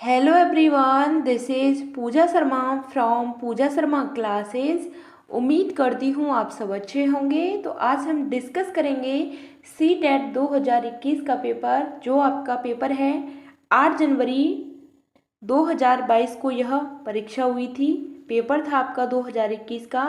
Hello everyone, this is Pooja Sharma from Pooja Sharma classes. उम्मीद करती हूँ आप सब अच्छे होंगे। तो आज हम डिस्कस करेंगे सी टेट 2021 का पेपर, जो आपका पेपर है 8 जनवरी 2022 को यह परीक्षा हुई थी। पेपर था आपका 2021 का,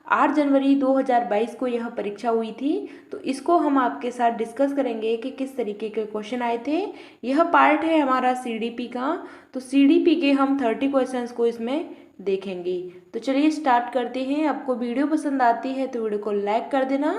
8 जनवरी 2022 को यह परीक्षा हुई थी। तो इसको हम आपके साथ डिस्कस करेंगे कि किस तरीके के क्वेश्चन आए थे। यह पार्ट है हमारा सीडीपी का। तो सीडीपी के हम 30 क्वेश्चंस को इसमें देखेंगे। तो चलिए स्टार्ट करते हैं। आपको वीडियो पसंद आती है तो वीडियो को लाइक कर देना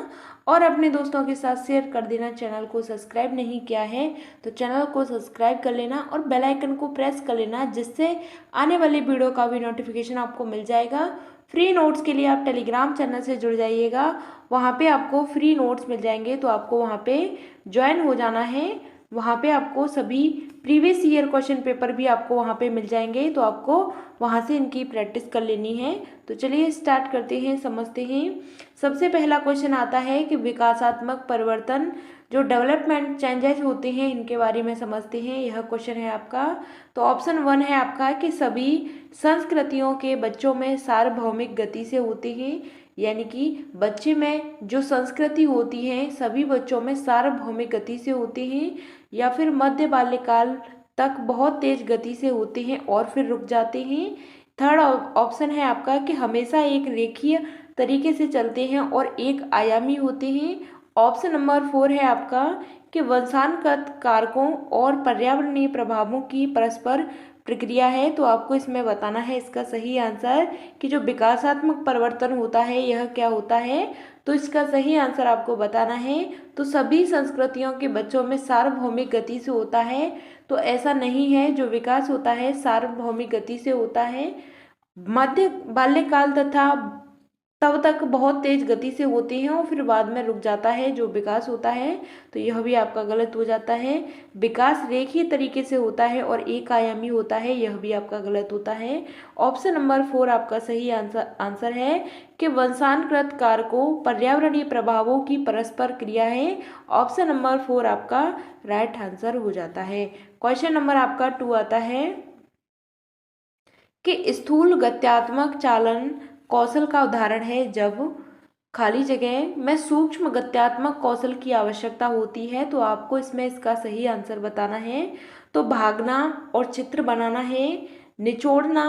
और अपने दोस्तों के साथ शेयर कर देना। चैनल को सब्सक्राइब नहीं किया है तो चैनल को सब्सक्राइब कर लेना और बेल आइकन को प्रेस कर लेना, जिससे आने वाली वीडियो का भी नोटिफिकेशन आपको मिल जाएगा। फ्री नोट्स के लिए आप टेलीग्राम चैनल से जुड़ जाइएगा, वहाँ पे आपको फ्री नोट्स मिल जाएंगे। तो आपको वहाँ पे ज्वाइन हो जाना है। वहाँ पे आपको सभी प्रीवियस ईयर क्वेश्चन पेपर भी आपको वहाँ पे मिल जाएंगे। तो आपको वहाँ से इनकी प्रैक्टिस कर लेनी है। तो चलिए स्टार्ट करते हैं, समझते हैं। सबसे पहला क्वेश्चन आता है कि विकासात्मक परिवर्तन, जो डेवलपमेंट चेंजेस होते हैं, इनके बारे में समझते हैं। यह क्वेश्चन है आपका। तो ऑप्शन 1 है आपका कि सभी संस्कृतियों के बच्चों में सार्वभौमिक गति से होते हैं, यानी कि बच्चे में जो संस्कृति होती है सभी बच्चों में सार्वभौमिक गति से होते हैं, या फिर मध्य बाल्यकाल तक बहुत तेज गति से होते हैं और फिर रुक जाते हैं। थर्ड ऑप्शन है आपका कि हमेशा एक रेखीय तरीके से चलते हैं और एक आयामी होते हैं। ऑप्शन नंबर 4 है आपका कि वंशानुगत कारकों और पर्यावरणीय प्रभावों की परस्पर प्रक्रिया है। तो आपको इसमें बताना है इसका सही आंसर कि जो विकासात्मक परिवर्तन होता है यह क्या होता है। तो इसका सही आंसर आपको बताना है। तो सभी संस्कृतियों के बच्चों में सार्वभौमिक गति से होता है। तो ऐसा नहीं है, जो विकास होता है सार्वभौमिक गति से होता है। मध्य बाल्यकाल तथा तब तक बहुत तेज गति से होते हैं और फिर बाद में रुक जाता है जो विकास होता है। तो यह भी आपका गलत हो जाता है। विकास रेखीय तरीके से होता है और एक आयामी होता है, यह भी आपका गलत होता है। ऑप्शन नंबर 4 आपका सही आंसर है कि वंशानुगत कारकों पर्यावरणीय प्रभावों की परस्पर क्रिया है। ऑप्शन नंबर 4 आपका राइट आंसर हो जाता है। क्वेश्चन नंबर आपका 2 आता है कि स्थूल गत्यात्मक चालन कौशल का उदाहरण है जब खाली जगह में सूक्ष्म गत्यात्मक कौशल की आवश्यकता होती है। तो आपको इसमें इसका सही आंसर बताना है। तो भागना और चित्र बनाना है, निचोड़ना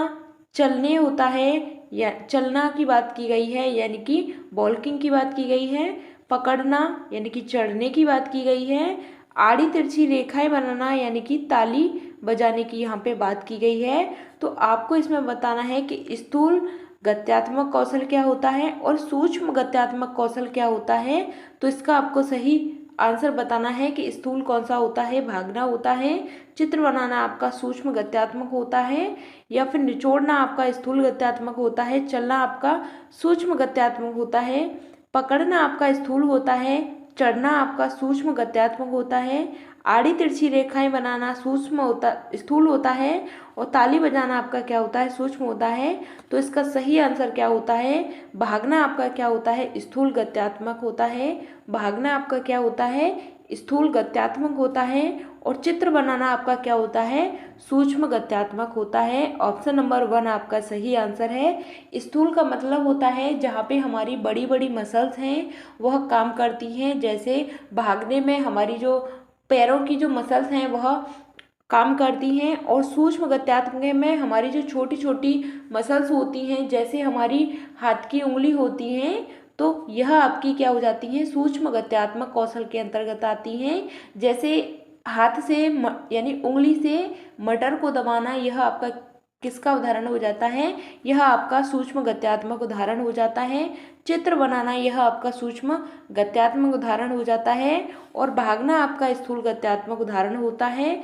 चलने होता है, या चलना की बात की गई है यानी कि वॉकिंग की बात की गई है, पकड़ना यानी कि चढ़ने की बात की गई है, आड़ी तिरछी रेखाएं बनाना यानी कि ताली बजाने की यहाँ पे बात की गई है। तो आपको इसमें बताना है कि स्थूल गत्यात्मक कौशल क्या होता है और सूक्ष्म गत्यात्मक कौशल क्या होता है। तो इसका आपको सही आंसर बताना है कि स्थूल कौन सा होता है, भागना होता है, चित्र बनाना आपका सूक्ष्म गत्यात्मक होता है, या फिर निचोड़ना आपका स्थूल गत्यात्मक होता है, चलना आपका सूक्ष्म गत्यात्मक होता है, पकड़ना आपका स्थूल होता है, चढ़ना आपका सूक्ष्म गत्यात्मक होता है, आड़ी तिरछी रेखाएं बनाना स्थूल होता है, और ताली बजाना आपका क्या होता है, सूक्ष्म होता है। तो इसका सही आंसर क्या होता है, भागना आपका क्या होता है, स्थूल गत्यात्मक होता है। भागना आपका क्या होता है, स्थूल गत्यात्मक होता है, और चित्र बनाना आपका क्या होता है, सूक्ष्म गत्यात्मक होता है। ऑप्शन नंबर 1 आपका सही आंसर है। स्थूल का मतलब होता है जहाँ पे हमारी बड़ी बड़ी मसल्स हैं वह काम करती हैं, जैसे भागने में हमारी जो पैरों की जो मसल्स हैं वह काम करती हैं, और सूक्ष्म गत्यात्मक में हमारी जो छोटी छोटी मसल्स होती हैं, जैसे हमारी हाथ की उंगली होती हैं, तो यह आपकी क्या हो जाती है, सूक्ष्म गत्यात्मक कौशल के अंतर्गत आती हैं। जैसे हाथ से यानी उंगली से मटर को दबाना, यह आपका किसका उदाहरण हो जाता है, यह आपका सूक्ष्म गत्यात्मक उदाहरण हो जाता है। चित्र बनाना यह आपका सूक्ष्म गत्यात्मक उदाहरण हो जाता है, और भागना आपका स्थूल गत्यात्मक उदाहरण होता है।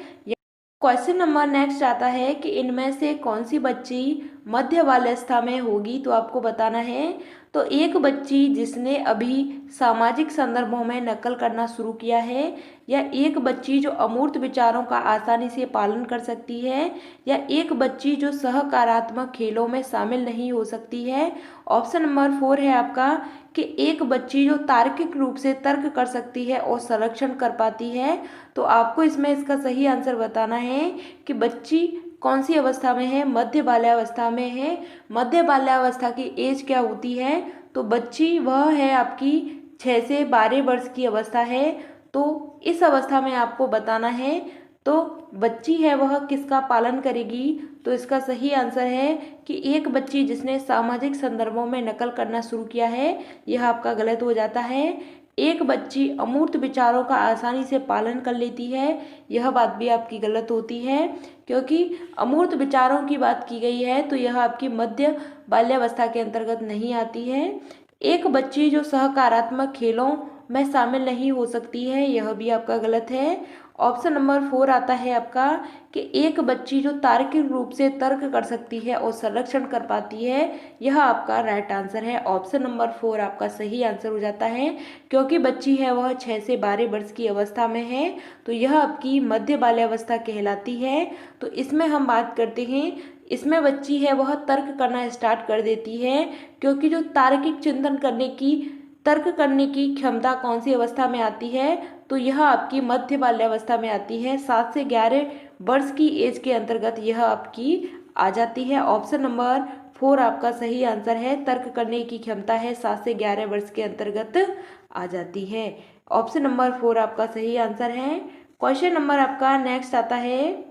क्वेश्चन नंबर नेक्स्ट आता है कि इनमें से कौन सी बच्ची मध्य बाल्यावस्था में होगी। तो आपको बताना है। तो एक बच्ची जिसने अभी सामाजिक संदर्भों में नकल करना शुरू किया है, या एक बच्ची जो अमूर्त विचारों का आसानी से पालन कर सकती है, या एक बच्ची जो सहकारात्मक खेलों में शामिल नहीं हो सकती है। ऑप्शन नंबर 4 है आपका कि एक बच्ची जो तार्किक रूप से तर्क कर सकती है और संरक्षण कर पाती है। तो आपको इसमें इसका सही आंसर बताना है कि बच्ची कौन सी अवस्था में है, मध्य बाल्यावस्था में है। मध्य बाल्यावस्था की एज क्या होती है, तो बच्ची वह है आपकी 6 से 12 वर्ष की अवस्था है। तो इस अवस्था में आपको बताना है, तो बच्ची है वह किसका पालन करेगी, तो इसका सही आंसर है कि एक बच्ची जिसने सामाजिक संदर्भों में नकल करना शुरू किया है, यह आपका गलत हो जाता है। एक बच्ची अमूर्त विचारों का आसानी से पालन कर लेती है, यह बात भी आपकी गलत होती है, क्योंकि अमूर्त विचारों की बात की गई है तो यह आपकी मध्य बाल्यावस्था के अंतर्गत नहीं आती है। एक बच्ची जो सहकारात्मक खेलों में शामिल नहीं हो सकती है, यह भी आपका गलत है। ऑप्शन नंबर 4 आता है आपका कि एक बच्ची जो तार्किक रूप से तर्क कर सकती है और संरक्षण कर पाती है, यह आपका राइट आंसर है। ऑप्शन नंबर 4 आपका सही आंसर हो जाता है, क्योंकि बच्ची है वह 6 से 12 वर्ष की अवस्था में है, तो यह आपकी मध्य बाल्यावस्था कहलाती है। तो इसमें हम बात करते हैं, इसमें बच्ची है वह तर्क करना स्टार्ट कर देती है, क्योंकि जो तार्किक चिंतन करने की, तर्क करने की क्षमता कौन सी अवस्था में आती है, तो यह आपकी मध्य बाल्यावस्था में आती है। 7 से 11 वर्ष की एज के अंतर्गत यह आपकी आ जाती है। ऑप्शन नंबर 4 आपका सही आंसर है। तर्क करने की क्षमता है 7 से 11 वर्ष के अंतर्गत आ जाती है। ऑप्शन नंबर 4 आपका सही आंसर है। क्वेश्चन नंबर आपका नेक्स्ट आता है,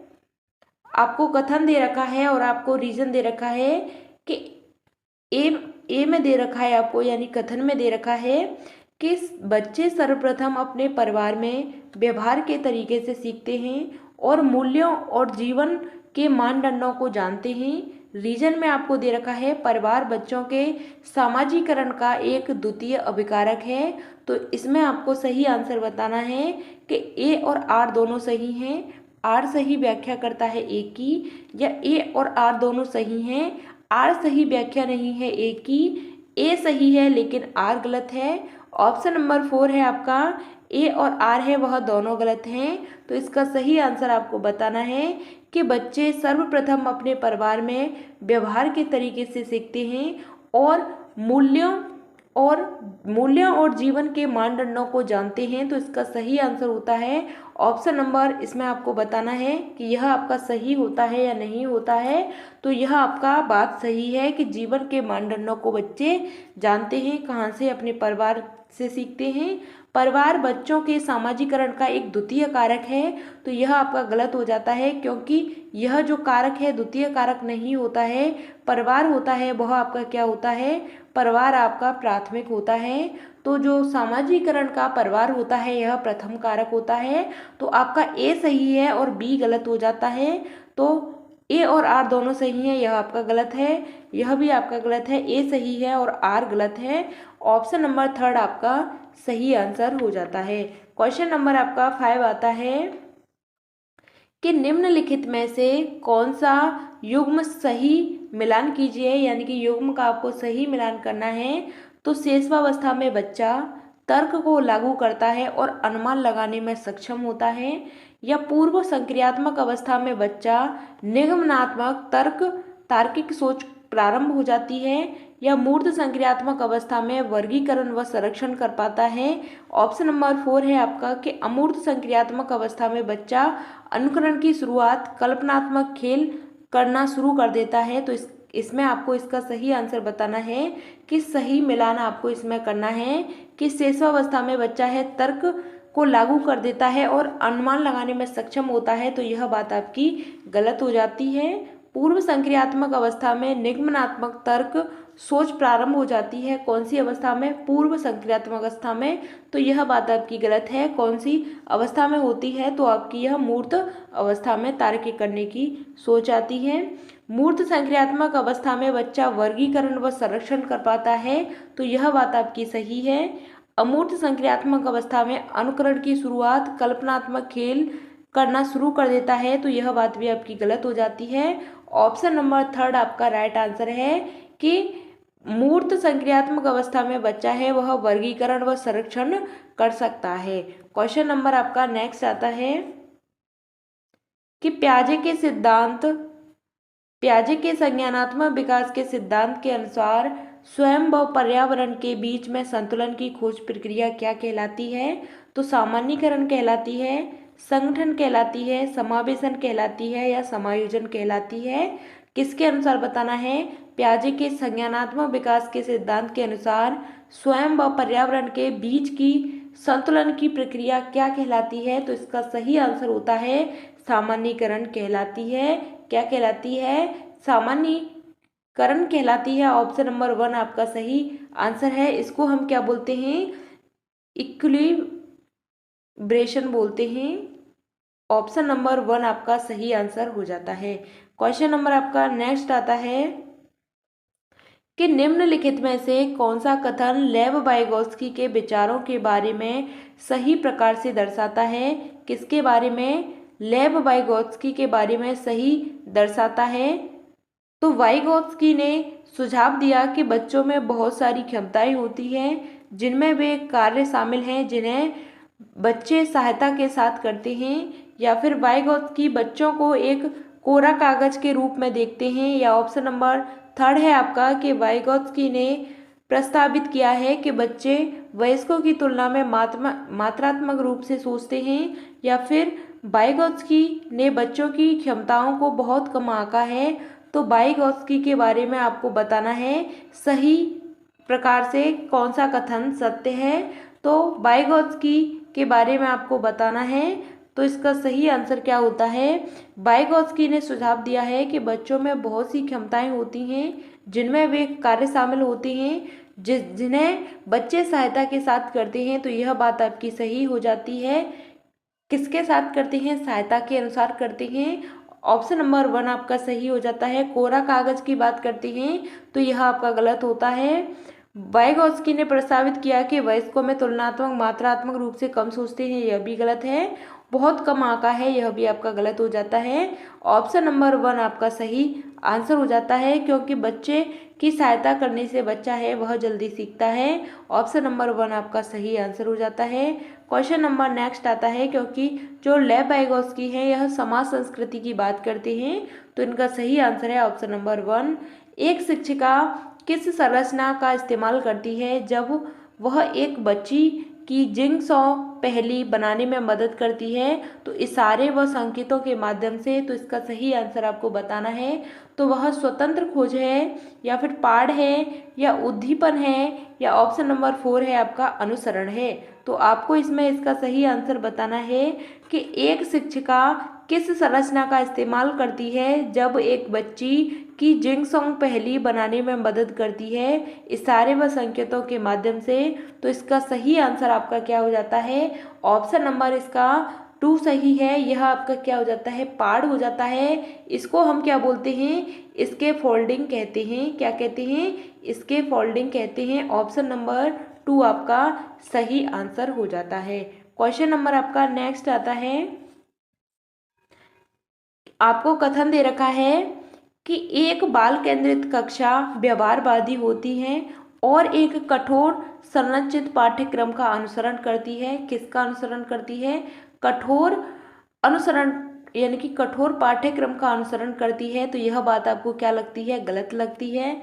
आपको कथन दे रखा है और आपको रीजन दे रखा है कि ए में दे रखा है आपको, यानी कथन में दे रखा है कि बच्चे सर्वप्रथम अपने परिवार में व्यवहार के तरीके से सीखते हैं और मूल्यों और जीवन के मानदंडों को जानते हैं। रीजन में आपको दे रखा है परिवार बच्चों के सामाजिकरण का एक द्वितीय अभिकारक है। तो इसमें आपको सही आंसर बताना है कि ए और आर दोनों सही हैं। आर सही व्याख्या करता है ए की, या ए और आर दोनों सही हैं। आर सही व्याख्या नहीं है ए की, ए सही है लेकिन आर गलत है। ऑप्शन नंबर 4 है आपका, ए और आर है वह दोनों गलत हैं। तो इसका सही आंसर आपको बताना है कि बच्चे सर्वप्रथम अपने परिवार में व्यवहार के तरीके से सीखते हैं और मूल्यों और जीवन के मानदंडों को जानते हैं। तो इसका सही आंसर होता है ऑप्शन नंबर, इसमें आपको बताना है कि यह आपका सही होता है या नहीं होता है। तो यह आपका बात सही है कि जीवन के मानदंडों को बच्चे जानते हैं, कहाँ से, अपने परिवार से सीखते हैं। परिवार बच्चों के सामाजिकरण का एक द्वितीय कारक है, तो यह आपका गलत हो जाता है, क्योंकि यह जो कारक है द्वितीय कारक नहीं होता है। परिवार होता है वह आपका क्या होता है, परिवार आपका प्राथमिक होता है। तो जो सामाजिकरण का परिवार होता है यह प्रथम कारक होता है। तो आपका ए सही है और बी गलत हो जाता है। तो ए और आर दोनों सही हैं, यह आपका गलत है। यह भी आपका गलत है, ए सही है और आर गलत है। ऑप्शन नंबर 3 आपका सही आंसर हो जाता है। क्वेश्चन नंबर आपका 5 आता है कि निम्नलिखित में से कौन सा युग्म सही मिलान कीजिए, यानी कि युग्म का आपको सही मिलान करना है। तो शेषवावस्था में बच्चा तर्क को लागू करता है और अनुमान लगाने में सक्षम होता है, या पूर्व संक्रियात्मक अवस्था में बच्चा निगमनात्मक तार्किक सोच प्रारंभ हो जाती है, या मूर्त संक्रियात्मक अवस्था में वर्गीकरण व संरक्षण कर पाता है। ऑप्शन नंबर 4 है आपका कि अमूर्त संक्रियात्मक अवस्था में बच्चा अनुकरण की शुरुआत, कल्पनात्मक खेल करना शुरू कर देता है। तो इसमें आपको इसका सही आंसर बताना है कि सही मिलान आपको इसमें करना है कि शेषवावस्था में बच्चा है तर्क को लागू कर देता है और अनुमान लगाने में सक्षम होता है, तो यह बात आपकी गलत हो जाती है। पूर्व संक्रियात्मक अवस्था में निगमनात्मक तर्क सोच प्रारंभ हो जाती है, कौन सी अवस्था में, पूर्व संक्रियात्मक अवस्था में। तो यह बात आपकी गलत है। कौन सी अवस्था में होती है, तो आपकी यह मूर्त अवस्था में तार्किक करने की सोच आती है। मूर्त संक्रियात्मक अवस्था में बच्चा वर्गीकरण व संरक्षण कर पाता है, तो यह बात आपकी सही है। अमूर्त संक्रियात्मक अवस्था में अनुकरण की शुरुआत, कल्पनात्मक खेल करना शुरू कर देता है, तो यह बात भी आपकी गलत हो जाती है। ऑप्शन नंबर 3 आपका राइट आंसर है कि मूर्त संक्रियात्मक अवस्था में बच्चा है वह वर्गीकरण व संरक्षण कर सकता है। क्वेश्चन नंबर आपका नेक्स्ट आता है कि प्याजे के संज्ञानात्मक विकास के सिद्धांत के अनुसार स्वयं व पर्यावरण के बीच में संतुलन की खोज प्रक्रिया क्या कहलाती है। तो सामान्यीकरण कहलाती है, संगठन कहलाती है, समावेशन कहलाती है या समायोजन कहलाती है? किसके अनुसार बताना है? पियाजे के संज्ञानात्मक विकास के सिद्धांत के अनुसार स्वयं व पर्यावरण के बीच की संतुलन की प्रक्रिया क्या कहलाती है? तो इसका सही आंसर होता है सामान्यीकरण कहलाती है। क्या कहलाती है? सामान्यीकरण कहलाती है। ऑप्शन नंबर 1 आपका सही आंसर है। इसको हम क्या बोलते हैं? इक्विलिब्रेशन बोलते हैं। ऑप्शन नंबर 1 आपका सही आंसर हो जाता है। क्वेश्चन नंबर आपका नेक्स्ट आता है कि निम्नलिखित में से कौन सा कथन लेव वाइगोत्स्की के विचारों के बारे में सही प्रकार से दर्शाता है? किसके बारे में? लेव वाइगोत्स्की के बारे में सही दर्शाता है। तो वाइगोत्स्की ने सुझाव दिया कि बच्चों में बहुत सारी क्षमताएं होती हैं जिनमें वे कार्य शामिल हैं जिन्हें बच्चे सहायता के साथ करते हैं। या फिर वाइगोत्स्की बच्चों को एक कोरा कागज के रूप में देखते हैं। या ऑप्शन नंबर 3 है आपका कि वाइगोत्स्की ने प्रस्तावित किया है कि बच्चे वयस्कों की तुलना में मात्रात्मक रूप से सोचते हैं। या फिर वाइगोत्स्की ने बच्चों की क्षमताओं को बहुत कम आंका है। तो वाइगोत्स्की के बारे में आपको बताना है सही प्रकार से कौन सा कथन सत्य है। तो वाइगोत्स्की के बारे में आपको बताना है। तो इसका सही आंसर क्या होता है? वाइगोत्स्की ने सुझाव दिया है कि बच्चों में बहुत सी क्षमताएं होती हैं जिनमें वे कार्य शामिल होते हैं जिन्हें बच्चे सहायता के साथ करते हैं। तो यह बात आपकी सही हो जाती है। किसके साथ करते हैं? सहायता के अनुसार करते हैं। ऑप्शन नंबर 1 आपका सही हो जाता है। कोरा कागज की बात करते हैं तो यह आपका गलत होता है। वाइगोत्स्की ने प्रस्तावित किया कि वयस्कों में तुलनात्मक मात्रात्मक रूप से कम सोचते हैं, यह भी गलत है। बहुत कम आंका है, यह भी आपका गलत हो जाता है। ऑप्शन नंबर 1 आपका सही आंसर हो जाता है क्योंकि बच्चे की सहायता करने से बच्चा है वह जल्दी सीखता है। ऑप्शन नंबर 1 आपका सही आंसर हो जाता है। क्वेश्चन नंबर नेक्स्ट आता है क्योंकि जो लेव वाइगोत्स्की है यह समाज संस्कृति की बात करते हैं तो इनका सही आंसर है ऑप्शन नंबर 1। एक शिक्षिका किस संरचना का इस्तेमाल करती है जब वह एक बच्ची की जिगसॉ पहेली बनाने में मदद करती है? तो इशारे व संकेतों के माध्यम से। तो इसका सही आंसर आपको बताना है। तो वह स्वतंत्र खोज है या फिर पाठ है या उद्दीपन है या ऑप्शन नंबर 4 है आपका अनुसरण है। तो आपको इसमें इसका सही आंसर बताना है कि एक शिक्षिका किस संरचना का इस्तेमाल करती है जब एक बच्ची की जिगसॉ पहेली बनाने में मदद करती है इशारे व संकेतों के माध्यम से। तो इसका सही आंसर आपका क्या हो जाता है? ऑप्शन नंबर इसका 2 सही है। यह आपका क्या हो जाता है? पाठ हो जाता है। इसको हम क्या बोलते हैं? इसके फोल्डिंग कहते हैं। क्या कहते हैं? इसके फोल्डिंग कहते हैं। ऑप्शन नंबर 2 आपका सही आंसर हो जाता है। क्वेश्चन नंबर आपका नेक्स्ट आता है। आपको कथन दे रखा है कि एक बाल केंद्रित कक्षा व्यवहारवादी होती है और एक कठोर संरचित पाठ्यक्रम का अनुसरण करती है। किसका अनुसरण करती है? कठोर अनुसरण यानी कि कठोर पाठ्यक्रम का अनुसरण करती है। तो यह बात आपको क्या लगती है? गलत लगती है।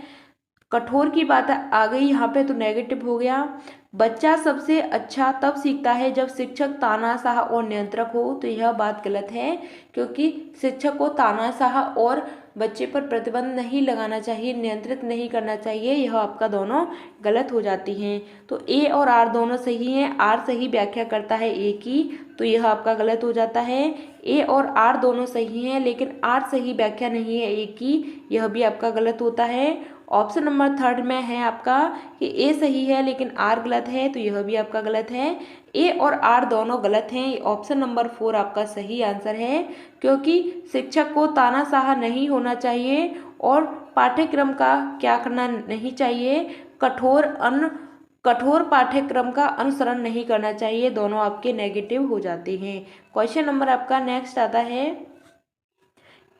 कठोर की बात आ गई यहाँ पे तो नेगेटिव हो गया। बच्चा सबसे अच्छा तब सीखता है जब शिक्षक तानाशाह और नियंत्रक हो। तो यह बात गलत है क्योंकि शिक्षक को तानाशाह और बच्चे पर प्रतिबंध नहीं लगाना चाहिए, नियंत्रित नहीं करना चाहिए। यह आपका दोनों गलत हो जाती हैं। तो ए और आर दोनों सही हैं। आर सही व्याख्या करता है ए की, तो यह आपका गलत हो जाता है। ए और आर दोनों सही हैं लेकिन आर सही व्याख्या नहीं है ए की, यह भी आपका गलत होता है। ऑप्शन नंबर 3 में है आपका कि ए सही है लेकिन आर गलत है, तो यह भी आपका गलत है। ए और आर दोनों गलत हैं। ऑप्शन नंबर 4 आपका सही आंसर है क्योंकि शिक्षक को तानाशाह नहीं होना चाहिए और पाठ्यक्रम का क्या करना नहीं चाहिए? कठोर पाठ्यक्रम का अनुसरण नहीं करना चाहिए। दोनों आपके नेगेटिव हो जाते हैं। क्वेश्चन नंबर आपका नेक्स्ट आता है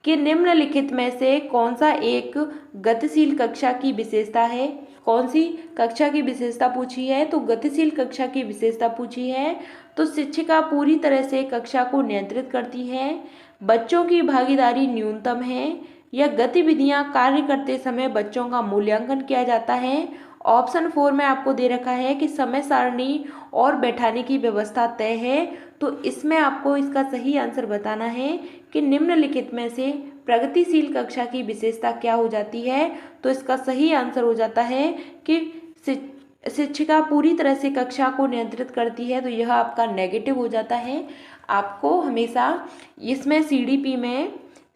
कि निम्नलिखित में से कौन सा एक गतिशील कक्षा की विशेषता है? कौन सी कक्षा की विशेषता पूछी है? तो गतिशील कक्षा की विशेषता पूछी है। तो शिक्षिका पूरी तरह से कक्षा को नियंत्रित करती है, बच्चों की भागीदारी न्यूनतम है या गतिविधियां कार्य करते समय बच्चों का मूल्यांकन किया जाता है। ऑप्शन 4 में आपको दे रखा है कि समय सारणी और बैठाने की व्यवस्था तय है। तो इसमें आपको इसका सही आंसर बताना है कि निम्नलिखित में से प्रगतिशील कक्षा की विशेषता क्या हो जाती है। तो इसका सही आंसर हो जाता है कि शिक्षिका पूरी तरह से कक्षा को नियंत्रित करती है, तो यह आपका नेगेटिव हो जाता है। आपको हमेशा इसमें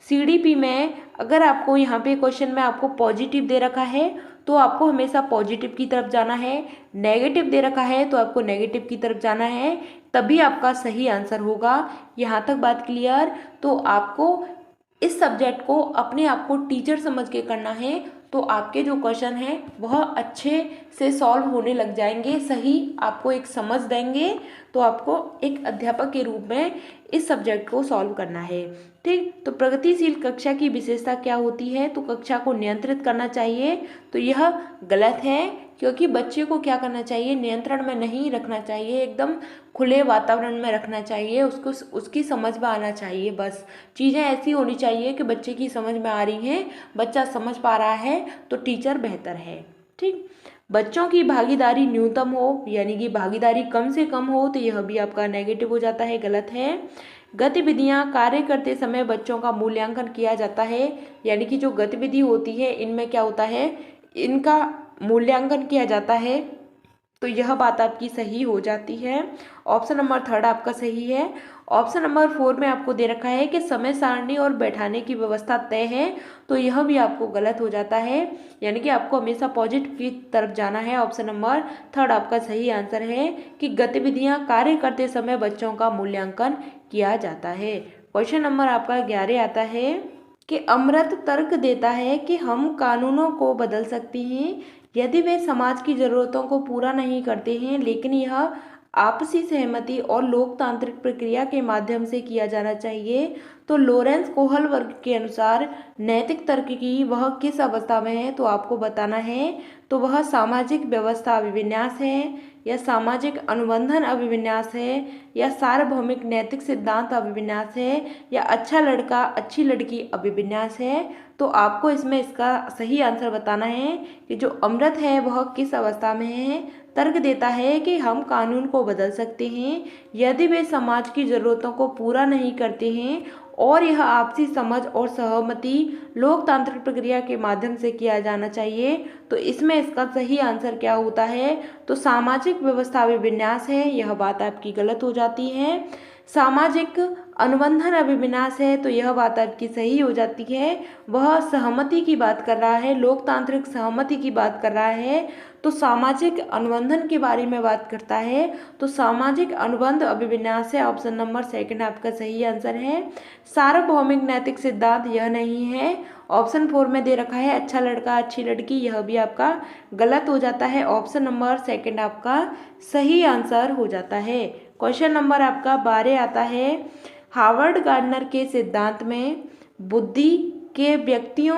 सीडीपी में अगर आपको यहाँ पे क्वेश्चन में आपको पॉजिटिव दे रखा है तो आपको हमेशा पॉजिटिव की तरफ जाना है, नेगेटिव दे रखा है तो आपको नेगेटिव की तरफ जाना है, तभी आपका सही आंसर होगा। यहाँ तक बात क्लियर। तो आपको इस सब्जेक्ट को अपने आप को टीचर समझ के करना है, तो आपके जो क्वेश्चन हैं वह अच्छे से सॉल्व होने लग जाएंगे, सही आपको एक समझ देंगे। तो आपको एक अध्यापक के रूप में इस सब्जेक्ट को सॉल्व करना है। ठीक, तो प्रगतिशील कक्षा की विशेषता क्या होती है? तो कक्षा को नियंत्रित करना चाहिए, तो यह गलत है, क्योंकि बच्चे को क्या करना चाहिए, नियंत्रण में नहीं रखना चाहिए, एकदम खुले वातावरण में रखना चाहिए, उसको उसकी समझ में आना चाहिए। बस चीज़ें ऐसी होनी चाहिए कि बच्चे की समझ में आ रही हैं, बच्चा समझ पा रहा है तो टीचर बेहतर है। ठीक, बच्चों की भागीदारी न्यूनतम हो, यानी कि भागीदारी कम से कम हो, तो यह भी आपका नेगेटिव हो जाता है, गलत है। गतिविधियां कार्य करते समय बच्चों का मूल्यांकन किया जाता है, यानी कि जो गतिविधि होती है इनमें क्या होता है, इनका मूल्यांकन किया जाता है, तो यह बात आपकी सही हो जाती है। ऑप्शन नंबर 3 आपका सही है। ऑप्शन नंबर 4 में आपको दे रखा है कि समय सारणी और बैठाने की व्यवस्था तय है, तो यह भी आपको गलत हो जाता है, यानी कि आपको हमेशा पॉजिटिव की तरफ जाना है। ऑप्शन नंबर 3 आपका सही आंसर है कि गतिविधियां कार्य करते समय बच्चों का मूल्यांकन किया जाता है। क्वेश्चन नंबर आपका 11 आता है कि अमृत तर्क देता है कि हम कानूनों को बदल सकते हैं यदि वे समाज की ज़रूरतों को पूरा नहीं करते हैं, लेकिन यह आपसी सहमति और लोकतांत्रिक प्रक्रिया के माध्यम से किया जाना चाहिए। तो लॉरेंस कोहल वर्ग के अनुसार नैतिक तर्क की वह किस अवस्था में है? तो आपको बताना है, तो वह सामाजिक व्यवस्था अभिविन्यास है, या सामाजिक अनुबंधन अभिविन्यास है, या सार्वभौमिक नैतिक सिद्धांत अभिविन्यास है, या अच्छा लड़का अच्छी लड़की अभिविन्यास है। तो आपको इसमें इसका सही आंसर बताना है कि जो अमृत है वह किस अवस्था में है। तर्क देता है कि हम कानून को बदल सकते हैं यदि वे समाज की ज़रूरतों को पूरा नहीं करते हैं, और यह आपसी समझ और सहमति लोकतांत्रिक प्रक्रिया के माध्यम से किया जाना चाहिए। तो इसमें इसका सही आंसर क्या होता है? तो सामाजिक व्यवस्था अभिविन्यास है, यह बात आपकी गलत हो जाती है। सामाजिक अनुबंधन अभिविन्यास है, तो यह बात आपकी सही हो जाती है। वह सहमति की बात कर रहा है, लोकतांत्रिक सहमति की बात कर रहा है, तो सामाजिक अनुबंधन के बारे में बात करता है, तो सामाजिक अनुबंध अभिविन्यास है। ऑप्शन नंबर 2 आपका सही आंसर है। सार्वभौमिक नैतिक सिद्धांत यह नहीं है। ऑप्शन 4 में दे रखा है अच्छा लड़का अच्छी लड़की, यह भी आपका गलत हो जाता है। ऑप्शन नंबर 2 आपका सही आंसर हो जाता है। क्वेश्चन नंबर आपका 12 आता है, हार्वर्ड गार्डनर के सिद्धांत में बुद्धि के व्यक्तियों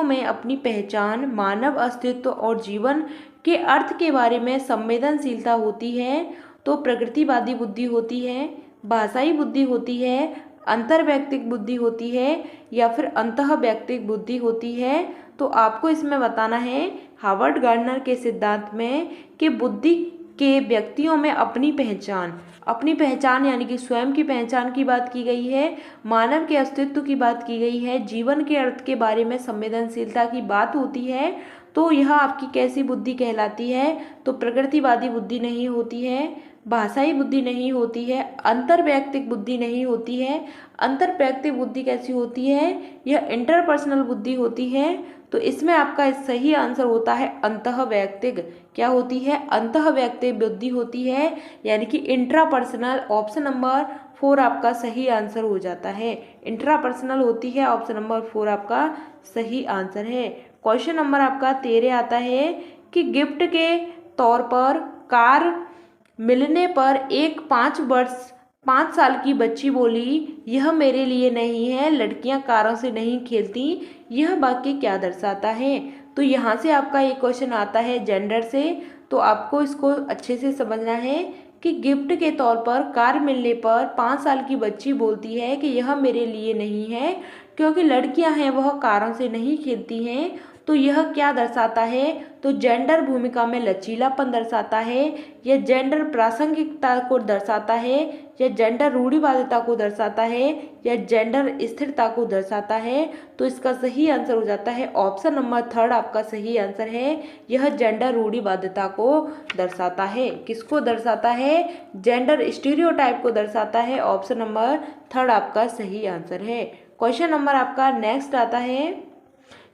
में अपनी पहचान, मानव अस्तित्व और जीवन के अर्थ के बारे में संवेदनशीलता होती है। तो प्रकृतिवादी बुद्धि होती है, भाषाई बुद्धि होती है, अंतर्वैयक्तिक बुद्धि होती है, या फिर अंतःवैयक्तिक बुद्धि होती है। तो आपको इसमें बताना है हार्वर्ड गार्डनर के सिद्धांत में कि बुद्धि के व्यक्तियों में अपनी पहचान यानी कि स्वयं की पहचान की बात की गई है, मानव के अस्तित्व की बात की गई है, जीवन के अर्थ के बारे में संवेदनशीलता की बात होती है। तो यह आपकी कैसी बुद्धि कहलाती है? तो प्रकृतिवादी बुद्धि नहीं होती है, भाषाई बुद्धि नहीं होती है, अंतर्वैयक्तिक बुद्धि नहीं होती है। अंतर्वैयक्तिक बुद्धि कैसी होती है? यह इंटरपर्सनल बुद्धि होती है। तो इसमें आपका सही आंसर होता है अंतःवैयक्तिक। क्या होती है? अंतःवैयक्तिक बुद्धि होती है, यानी कि इंट्रापर्सनल। ऑप्शन नंबर 4 आपका सही आंसर हो जाता है, इंट्रापर्सनल होती है। ऑप्शन नंबर 4 आपका सही आंसर है। क्वेश्चन नंबर आपका 13 आता है कि गिफ्ट के तौर पर कार मिलने पर एक 5 साल की बच्ची बोली, यह मेरे लिए नहीं है, लड़कियां कारों से नहीं खेलती। यह वाक्य क्या दर्शाता है? तो यहाँ से आपका एक क्वेश्चन आता है जेंडर से, तो आपको इसको अच्छे से समझना है कि गिफ्ट के तौर पर कार मिलने पर 5 साल की बच्ची बोलती है कि यह मेरे लिए नहीं है, क्योंकि लड़कियां हैं वह कारों से नहीं खेलती हैं। तो यह क्या दर्शाता है? तो जेंडर भूमिका में लचीलापन दर्शाता है, या जेंडर प्रासंगिकता को दर्शाता है, या जेंडर रूढ़िवादिता को दर्शाता है, या जेंडर स्थिरता को दर्शाता है। तो इसका सही आंसर हो जाता है ऑप्शन नंबर थर्ड आपका सही आंसर है। यह जेंडर रूढ़िवादिता को दर्शाता है। किसको दर्शाता है? जेंडर स्टीरियोटाइप को दर्शाता है। ऑप्शन नंबर थर्ड आपका सही आंसर है। क्वेश्चन नंबर आपका नेक्स्ट आता है,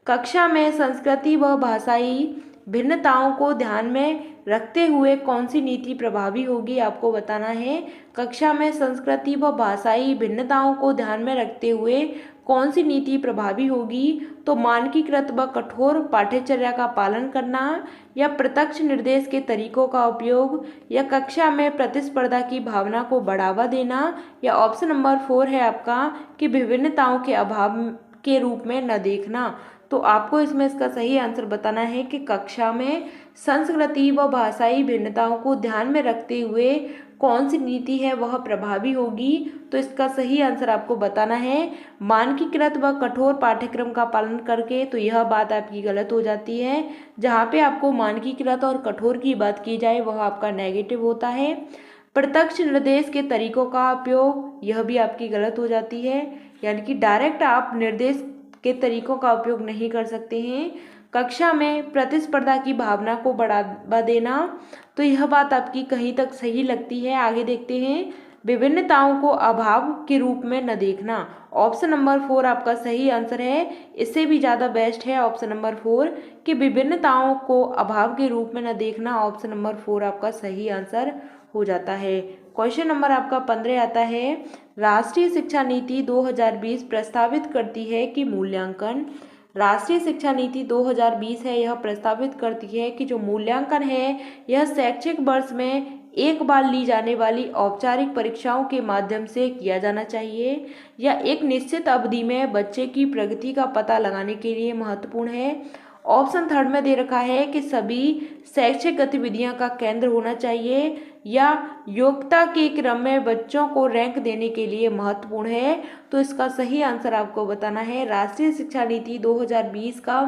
कक्षा में संस्कृति व भाषाई भिन्नताओं को ध्यान में रखते हुए कौन सी नीति प्रभावी होगी? आपको बताना है कक्षा में संस्कृति व भाषाई भिन्नताओं को ध्यान में रखते हुए कौन सी नीति प्रभावी होगी? तो मानकीकृत व कठोर पाठ्यचर्या का पालन करना, या प्रत्यक्ष निर्देश के तरीकों का उपयोग, या कक्षा में प्रतिस्पर्धा की भावना को बढ़ावा देना, या ऑप्शन नंबर 4 है आपका कि विभिन्नताओं के अभाव के रूप में न देखना। तो आपको इसमें इसका सही आंसर बताना है कि कक्षा में संस्कृति व भाषाई भिन्नताओं को ध्यान में रखते हुए कौन सी नीति है वह प्रभावी होगी। तो इसका सही आंसर आपको बताना है मानकीकृत व कठोर पाठ्यक्रम का पालन करके। तो यह बात आपकी गलत हो जाती है। जहाँ पे आपको मानकीकृत और कठोर की बात की जाए वह आपका नेगेटिव होता है। प्रत्यक्ष निर्देश के तरीकों का उपयोग, यह भी आपकी गलत हो जाती है, यानी कि डायरेक्ट आप निर्देश के तरीकों का उपयोग नहीं कर सकते हैं। कक्षा में प्रतिस्पर्धा की भावना को बढ़ावा देना, तो यह बात आपकी कहीं तक सही लगती है। आगे देखते हैं, विभिन्नताओं को अभाव के रूप में न देखना। ऑप्शन नंबर 4 आपका सही आंसर है। इससे भी ज़्यादा बेस्ट है ऑप्शन नंबर 4 कि विभिन्नताओं को अभाव के रूप में न देखना। ऑप्शन नंबर 4 आपका सही आंसर हो जाता है। क्वेश्चन नंबर आपका 15 आता है, राष्ट्रीय शिक्षा नीति 2020 प्रस्तावित करती है कि मूल्यांकन। राष्ट्रीय शिक्षा नीति 2020 है, यह प्रस्तावित करती है कि जो मूल्यांकन है यह शैक्षिक वर्ष में एक बार ली जाने वाली औपचारिक परीक्षाओं के माध्यम से किया जाना चाहिए, या एक निश्चित अवधि में बच्चे की प्रगति का पता लगाने के लिए महत्वपूर्ण है। ऑप्शन थर्ड में दे रखा है कि सभी शैक्षिक गतिविधियां का केंद्र होना चाहिए, या योग्यता के क्रम में बच्चों को रैंक देने के लिए महत्वपूर्ण है। तो इसका सही आंसर आपको बताना है। राष्ट्रीय शिक्षा नीति 2020 का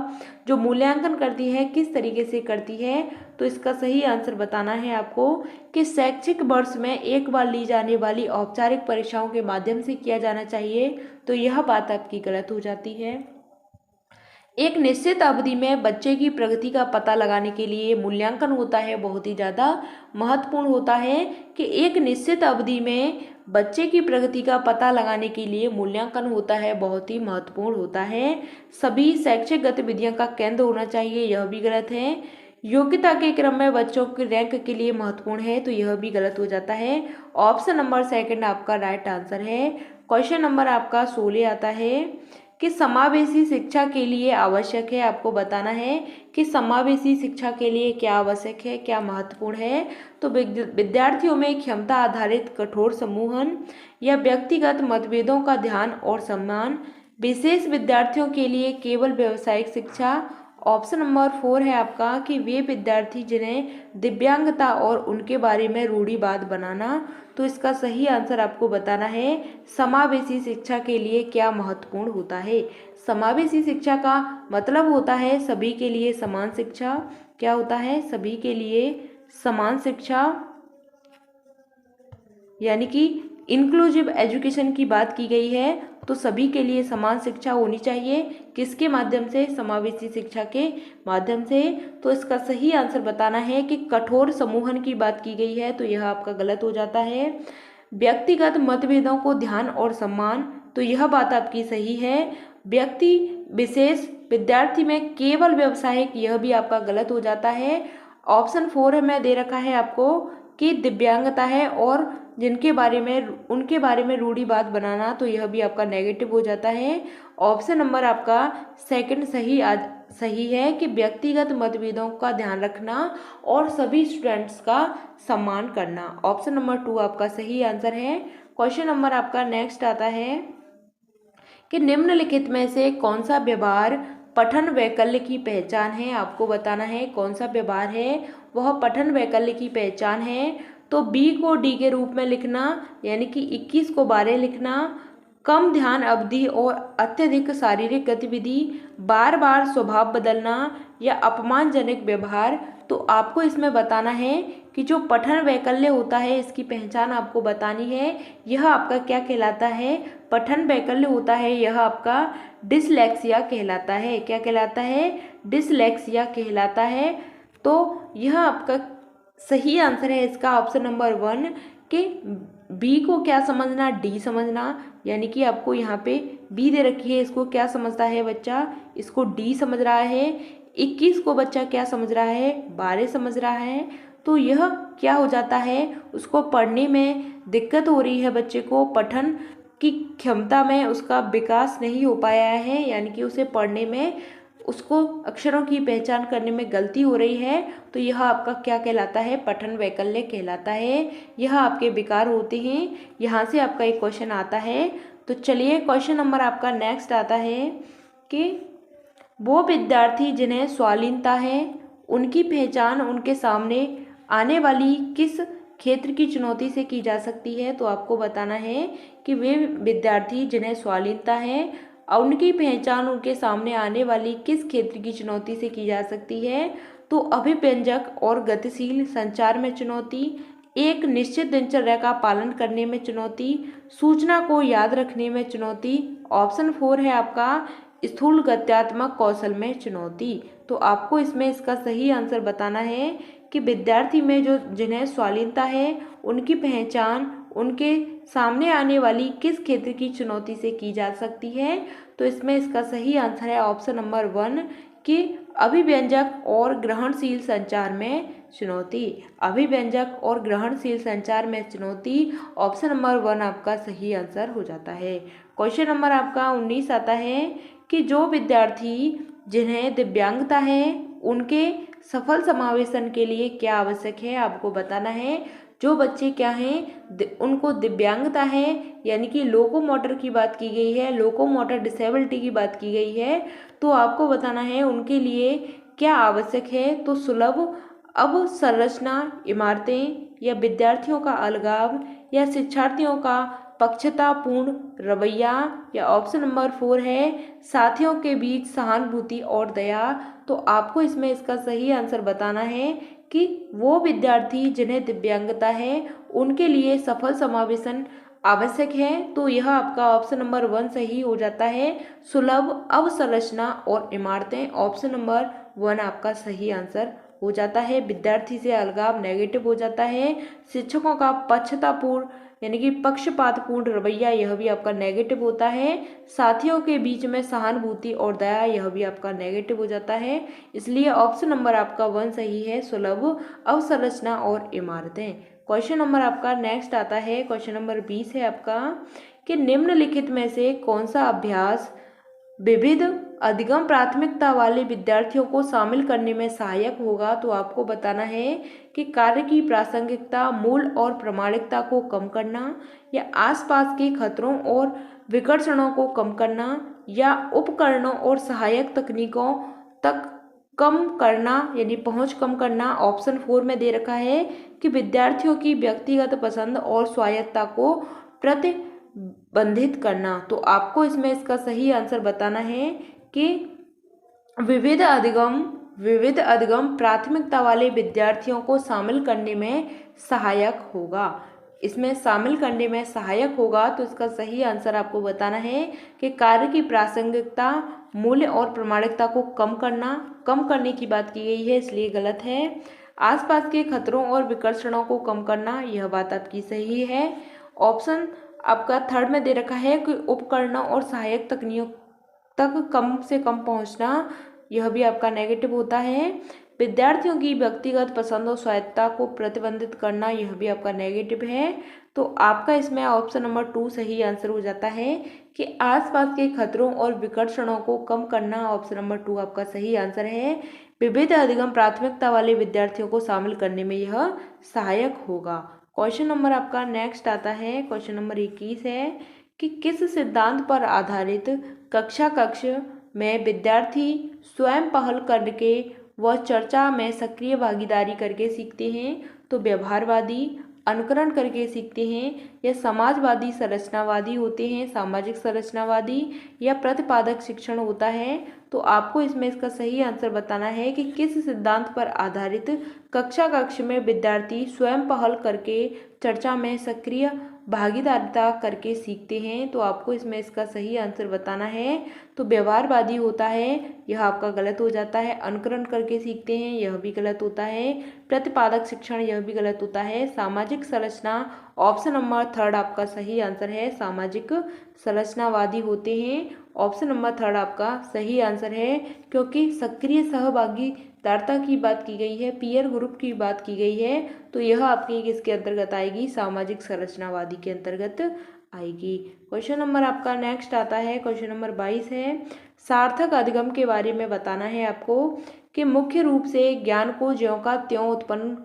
जो मूल्यांकन करती है किस तरीके से करती है, तो इसका सही आंसर बताना है आपको कि शैक्षिक वर्ष में एक बार ली जाने वाली औपचारिक परीक्षाओं के माध्यम से किया जाना चाहिए। तो यह बात आपकी गलत हो जाती है। एक निश्चित अवधि में बच्चे की प्रगति का पता लगाने के लिए मूल्यांकन होता है बहुत ही ज़्यादा महत्वपूर्ण होता है कि एक निश्चित अवधि में बच्चे की प्रगति का पता लगाने के लिए मूल्यांकन होता है बहुत ही महत्वपूर्ण होता है। सभी शैक्षिक गतिविधियों का केंद्र होना चाहिए, यह भी गलत है। योग्यता के क्रम में बच्चों के रैंक के लिए महत्वपूर्ण है, तो यह भी गलत हो जाता है। ऑप्शन नंबर सेकंड आपका राइट आंसर है। क्वेश्चन नंबर आपका 16 आता है कि समावेशी शिक्षा के लिए आवश्यक है। आपको बताना है कि समावेशी शिक्षा के लिए क्या आवश्यक है, क्या महत्वपूर्ण है। तो विद्यार्थियों में क्षमता आधारित कठोर सम्मोहन, या व्यक्तिगत मतभेदों का ध्यान और सम्मान, विशेष विद्यार्थियों के लिए केवल व्यावसायिक शिक्षा। ऑप्शन नंबर 4 है आपका कि वे विद्यार्थी जिन्हें दिव्यांगता और उनके बारे में रूढ़िवाद बनाना। तो इसका सही आंसर आपको बताना है समावेशी शिक्षा के लिए क्या महत्वपूर्ण होता है। समावेशी शिक्षा का मतलब होता है सभी के लिए समान शिक्षा। क्या होता है? सभी के लिए समान शिक्षा, यानी कि इंक्लूसिव एजुकेशन की बात की गई है। तो सभी के लिए समान शिक्षा होनी चाहिए, किसके माध्यम से? समावेशी शिक्षा के माध्यम से। तो इसका सही आंसर बताना है कि कठोर सम्मोहन की बात की गई है, तो यह आपका गलत हो जाता है। व्यक्तिगत मतभेदों को ध्यान और सम्मान, तो यह बात आपकी सही है। व्यक्ति विशेष विद्यार्थी में केवल व्यावसायिक, यह भी आपका गलत हो जाता है। ऑप्शन 4 में दे रखा है आपको कि दिव्यांगता है और जिनके बारे में उनके बारे में रूढ़िवाद बनाना, तो यह भी आपका नेगेटिव हो जाता है। ऑप्शन नंबर आपका सेकंड सही है कि व्यक्तिगत मतभेदों का ध्यान रखना और सभी स्टूडेंट्स का सम्मान करना। ऑप्शन नंबर 2 आपका सही आंसर है। क्वेश्चन नंबर आपका नेक्स्ट आता है कि निम्नलिखित में से कौन सा व्यवहार पठन वैकल्य की पहचान है। आपको बताना है कौन सा व्यवहार है वह पठन वैकल्य की पहचान है। तो बी को डी के रूप में लिखना, यानी कि 21 को 12 लिखना, कम ध्यान अवधि और अत्यधिक शारीरिक गतिविधि, बार बार स्वभाव बदलना या अपमानजनक व्यवहार। तो आपको इसमें बताना है कि जो पठन वैकल्य होता है इसकी पहचान आपको बतानी है। यह आपका क्या कहलाता है? पठन वैकल्य होता है यह आपका डिसलेक्सिया कहलाता है। क्या कहलाता है? डिसलेक्सिया कहलाता है। तो यह आपका सही आंसर है इसका ऑप्शन नंबर 1 कि बी को क्या समझना, डी समझना। यानी कि आपको यहाँ पे बी दे रखी है, इसको क्या समझता है बच्चा? इसको डी समझ रहा है। 21 को बच्चा क्या समझ रहा है? 12 समझ रहा है। तो यह क्या हो जाता है? उसको पढ़ने में दिक्कत हो रही है, बच्चे को पठन की क्षमता में उसका विकास नहीं हो पाया है, यानी कि उसे पढ़ने में, उसको अक्षरों की पहचान करने में गलती हो रही है। तो यह आपका क्या कहलाता है? पठन वैकल्य कहलाता है। यह आपके विकार होते हैं। यहाँ से आपका एक क्वेश्चन आता है। तो चलिए क्वेश्चन नंबर आपका नेक्स्ट आता है कि वो विद्यार्थी जिन्हें स्वालीनता है उनकी पहचान उनके सामने आने वाली किस क्षेत्र की चुनौती से की जा सकती है? तो आपको बताना है कि वे विद्यार्थी जिन्हें स्वालीनता है और उनकी पहचान उनके सामने आने वाली किस क्षेत्र की चुनौती से की जा सकती है? तो अभिव्यंजक और गतिशील संचार में चुनौती, एक निश्चित दिनचर्या का पालन करने में चुनौती, सूचना को याद रखने में चुनौती। ऑप्शन 4 है आपका स्थूल गत्यात्मक कौशल में चुनौती। तो आपको इसमें इसका सही आंसर बताना है कि विद्यार्थी में जो जिन्हें स्वालीनता है उनकी पहचान उनके सामने आने वाली किस क्षेत्र की चुनौती से की जा सकती है? तो इसमें इसका सही आंसर है ऑप्शन नंबर 1 कि अभिव्यंजक और ग्रहणशील संचार में चुनौती। अभिव्यंजक और ग्रहणशील संचार में चुनौती, ऑप्शन नंबर 1 आपका सही आंसर हो जाता है। क्वेश्चन नंबर आपका 19 आता है कि जो विद्यार्थी जिन्हें दिव्यांगता है उनके सफल समावेशन के लिए क्या आवश्यक है? आपको बताना है। जो बच्चे क्या हैं उनको दिव्यांगता है, यानी कि लोकोमोटर की बात की गई है, लोकोमोटर डिसेबिलिटी की बात की गई है। तो आपको बताना है उनके लिए क्या आवश्यक है? तो सुलभ अवसंरचना इमारतें, या विद्यार्थियों का अलगाव, या शिक्षार्थियों का पक्षतापूर्ण रवैया, या ऑप्शन नंबर 4 है साथियों के बीच सहानुभूति और दया। तो आपको इसमें इसका सही आंसर बताना है कि वो विद्यार्थी जिन्हें दिव्यांगता है उनके लिए सफल समावेशन आवश्यक है। तो यह आपका ऑप्शन नंबर 1 सही हो जाता है। सुलभ अवसंरचना और इमारतें, ऑप्शन नंबर 1 आपका सही आंसर हो जाता है। विद्यार्थी से अलगाव नेगेटिव हो जाता है। शिक्षकों का पक्षतापूर्ण यानी कि पक्षपातपूर्ण रवैया, यह भी आपका नेगेटिव होता है। साथियों के बीच में सहानुभूति और दया, यह भी आपका नेगेटिव हो जाता है। इसलिए ऑप्शन नंबर आपका 1 सही है, सुलभ अवसंरचना और इमारतें। क्वेश्चन नंबर आपका नेक्स्ट आता है, क्वेश्चन नंबर 20 है आपका कि निम्नलिखित में से कौन सा अभ्यास विविध अधिगम प्राथमिकता वाले विद्यार्थियों को शामिल करने में सहायक होगा? तो आपको बताना है कि कार्य की प्रासंगिकता, मूल और प्रामाणिकता को कम करना, या आसपास के खतरों और विकर्षणों को कम करना, या उपकरणों और सहायक तकनीकों तक कम करना यानी पहुंच कम करना। ऑप्शन 4 में दे रखा है कि विद्यार्थियों की व्यक्तिगत पसंद और स्वायत्तता को प्रतिबंधित करना। तो आपको इसमें इसका सही आंसर बताना है कि विविध अधिगम प्राथमिकता वाले विद्यार्थियों को शामिल करने में सहायक होगा। इसमें शामिल करने में सहायक होगा। तो इसका सही आंसर आपको बताना है कि कार्य की प्रासंगिकता, मूल्य और प्रामाणिकता को कम करने की बात की गई है, इसलिए गलत है। आसपास के खतरों और विकर्षणों को कम करना, यह बात आपकी सही है। ऑप्शन आपका 3rd में दे रखा है कि उपकरणों और सहायक तकनीकों तक कम से कम पहुंचना, यह भी आपका नेगेटिव होता है। विद्यार्थियों की व्यक्तिगत पसंद और स्वायत्तता को प्रतिबंधित करना, यह भी आपका नेगेटिव है। तो आपका इसमें ऑप्शन नंबर 2 सही आंसर हो जाता है कि आसपास के खतरों और विकर्षणों को कम करना, ऑप्शन नंबर 2 आपका सही आंसर है। विविध अधिगम प्राथमिकता वाले विद्यार्थियों को शामिल करने में यह सहायक होगा। क्वेश्चन नंबर आपका नेक्स्ट आता है, क्वेश्चन नंबर 21 है कि किस सिद्धांत पर आधारित कक्ष में विद्यार्थी स्वयं पहल करके व चर्चा में सक्रिय भागीदारी करके सीखते हैं? तो व्यवहारवादी, अनुकरण करके सीखते हैं, या समाजवादी संरचनावादी होते हैं, सामाजिक संरचनावादी, या प्रतिपादक शिक्षण होता है। तो आपको इसमें इसका सही आंसर बताना है कि किस सिद्धांत पर आधारित कक्षा कक्ष में विद्यार्थी स्वयं पहल करके चर्चा में सक्रिय भागीदारिता करके सीखते हैं। तो आपको इसमें इसका सही आंसर बताना है। तो व्यवहारवादी होता है, यह आपका गलत हो जाता है। अनुकरण करके सीखते हैं, यह भी गलत होता है। प्रतिपादक शिक्षण, यह भी गलत होता है। सामाजिक संरचना, ऑप्शन नंबर थर्ड आपका सही आंसर है। सामाजिक संरचनावादी होते हैं, ऑप्शन नंबर थर्ड आपका सही आंसर है, क्योंकि सक्रिय सहभागीदारिता की बात की गई है, पीयर ग्रुप की बात की गई है। तो यह आपकी किसके अंतर्गत आएगी? सामाजिक संरचनावादी के अंतर्गत आएगी। क्वेश्चन नंबर आपका नेक्स्ट आता है, क्वेश्चन नंबर 22 है। सार्थक अधिगम के बारे में बताना है आपको कि मुख्य रूप से ज्ञान को ज्यों का त्यों उत्पन्न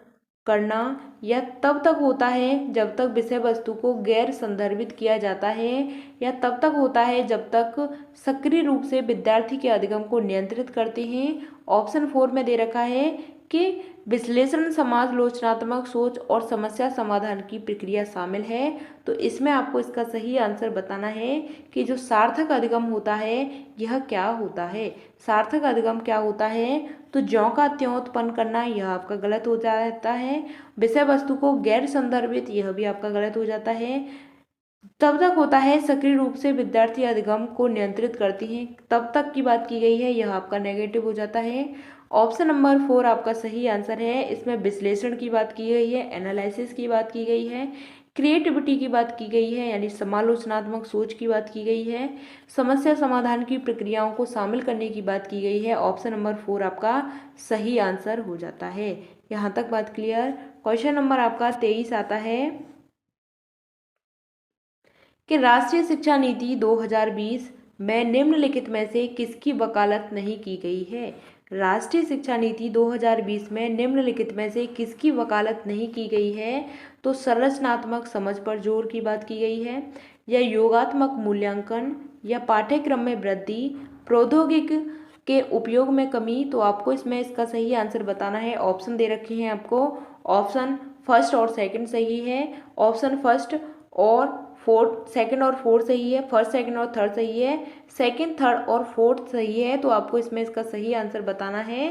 करना या तब तक होता है जब तक विषय वस्तु को गैर संदर्भित किया जाता है, या तब तक होता है जब तक सक्रिय रूप से विद्यार्थी के अधिगम को नियंत्रित करते हैं। ऑप्शन 4 में दे रखा है कि विश्लेषण, समालोचनात्मक सोच और समस्या समाधान की प्रक्रिया शामिल है। तो इसमें आपको इसका सही आंसर बताना है कि जो सार्थक अधिगम होता है यह क्या होता है। सार्थक अधिगम क्या होता है? तो ज्यों का त्यों उत्पन्न करना, यह आपका गलत हो जाता है। विषय वस्तु को गैर संदर्भित, यह भी आपका गलत हो जाता है। तब तक होता है सक्रिय रूप से विद्यार्थी अधिगम को नियंत्रित करती हैं, तब तक की बात की गई है, यह आपका नेगेटिव हो जाता है। ऑप्शन नंबर 4 आपका सही आंसर है। इसमें विश्लेषण की बात की गई है, एनालिसिस की बात की गई है, क्रिएटिविटी की बात की गई है, यानी समालोचनात्मक सोच की बात की गई है, समस्या समाधान की प्रक्रियाओं को शामिल करने की बात की गई है। ऑप्शन नंबर 4 आपका सही आंसर हो जाता है। यहाँ तक बात क्लियर। क्वेश्चन नंबर आपका 23 आता है कि राष्ट्रीय शिक्षा नीति 2020 में निम्नलिखित में से किसकी वकालत नहीं की गई है? राष्ट्रीय शिक्षा नीति 2020 में निम्नलिखित में से किसकी वकालत नहीं की गई है? तो संरचनात्मक समझ पर जोर की बात की गई है, या योगात्मक मूल्यांकन, या पाठ्यक्रम में वृद्धि, प्रौद्योगिकी के उपयोग में कमी। तो आपको इसमें इसका सही आंसर बताना है। ऑप्शन दे रखे हैं आपको, ऑप्शन फर्स्ट और सेकंड सही है, ऑप्शन फर्स्ट और फोर्थ, सेकंड और फोर्थ सही है, फर्स्ट सेकंड और थर्ड सही है, सेकंड थर्ड और फोर्थ सही है। तो आपको इसमें इसका सही आंसर बताना है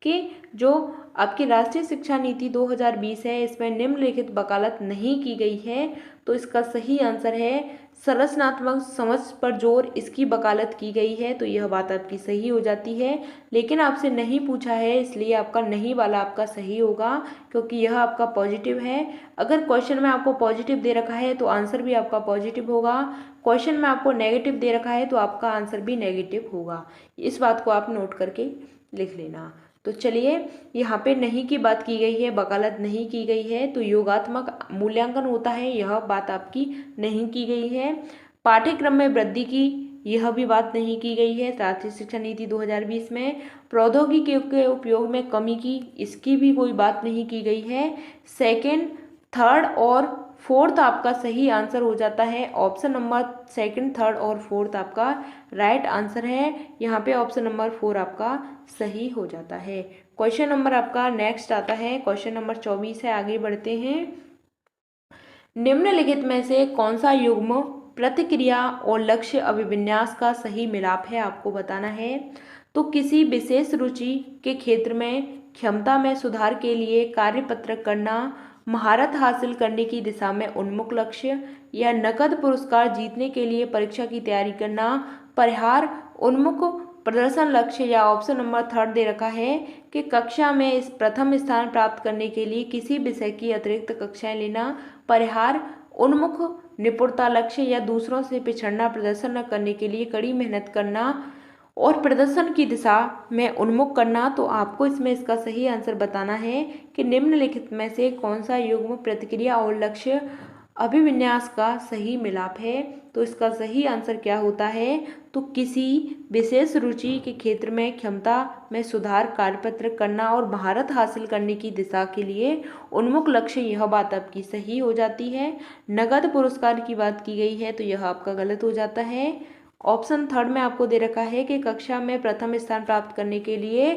कि जो आपकी राष्ट्रीय शिक्षा नीति 2020 है इसमें निम्नलिखित वकालत नहीं की गई है। तो इसका सही आंसर है संरचनात्मक समझ पर जोर, इसकी वकालत की गई है। तो यह बात आपकी सही हो जाती है, लेकिन आपसे नहीं पूछा है इसलिए आपका नहीं वाला आपका सही होगा, क्योंकि यह आपका पॉजिटिव है। अगर क्वेश्चन में आपको पॉजिटिव दे रखा है तो आंसर भी आपका पॉजिटिव होगा, क्वेश्चन में आपको नेगेटिव दे रखा है तो आपका आंसर भी नेगेटिव होगा। इस बात को आप नोट करके लिख लेना। तो चलिए, यहाँ पे नहीं की बात की गई है, वकालत नहीं की गई है, तो योगात्मक मूल्यांकन होता है, यह बात आपकी नहीं की गई है। पाठ्यक्रम में वृद्धि की, यह भी बात नहीं की गई है राष्ट्रीय शिक्षा नीति 2020 में। प्रौद्योगिकी के उपयोग में कमी की, इसकी भी कोई बात नहीं की गई है। सेकेंड, थर्ड और फोर्थ आपका सही आंसर हो जाता है। ऑप्शन नंबर सेकंड, थर्ड और फोर्थ आपका राइट आंसर है। यहाँ पे ऑप्शन नंबर 4 आपका सही हो जाता है। क्वेश्चन नंबर आपका नेक्स्ट आता है, क्वेश्चन नंबर 24 है। आगे बढ़ते हैं। निम्नलिखित में से कौन सा युग्म प्रतिक्रिया और लक्ष्य अभिविन्यास का सही मिलाप है? आपको बताना है। तो किसी विशेष रुचि के क्षेत्र में क्षमता में सुधार के लिए कार्यपत्रक करना, महारत हासिल करने की दिशा में उन्मुख लक्ष्य, या नकद पुरस्कार जीतने के लिए परीक्षा की तैयारी करना, परिहार उन्मुख प्रदर्शन लक्ष्य, या ऑप्शन नंबर थर्ड दे रखा है कि कक्षा में इस प्रथम स्थान प्राप्त करने के लिए किसी विषय की अतिरिक्त कक्षाएं लेना, परिहार उन्मुख निपुणता लक्ष्य, या दूसरों से पिछड़ना प्रदर्शन न करने के लिए कड़ी मेहनत करना और प्रदर्शन की दिशा में उन्मुख करना। तो आपको इसमें इसका सही आंसर बताना है कि निम्नलिखित में से कौन सा युग्म प्रतिक्रिया और लक्ष्य अभिविन्यास का सही मिलाप है। तो इसका सही आंसर क्या होता है? तो किसी विशेष रुचि के क्षेत्र में क्षमता में सुधार, कार्यपत्रक करना और महारत हासिल करने की दिशा के लिए उन्मुख लक्ष्य, यह बात आपकी सही हो जाती है। नगद पुरस्कार की बात की गई है तो यह आपका गलत हो जाता है। ऑप्शन थर्ड में आपको दे रखा है कि कक्षा में प्रथम स्थान प्राप्त करने के लिए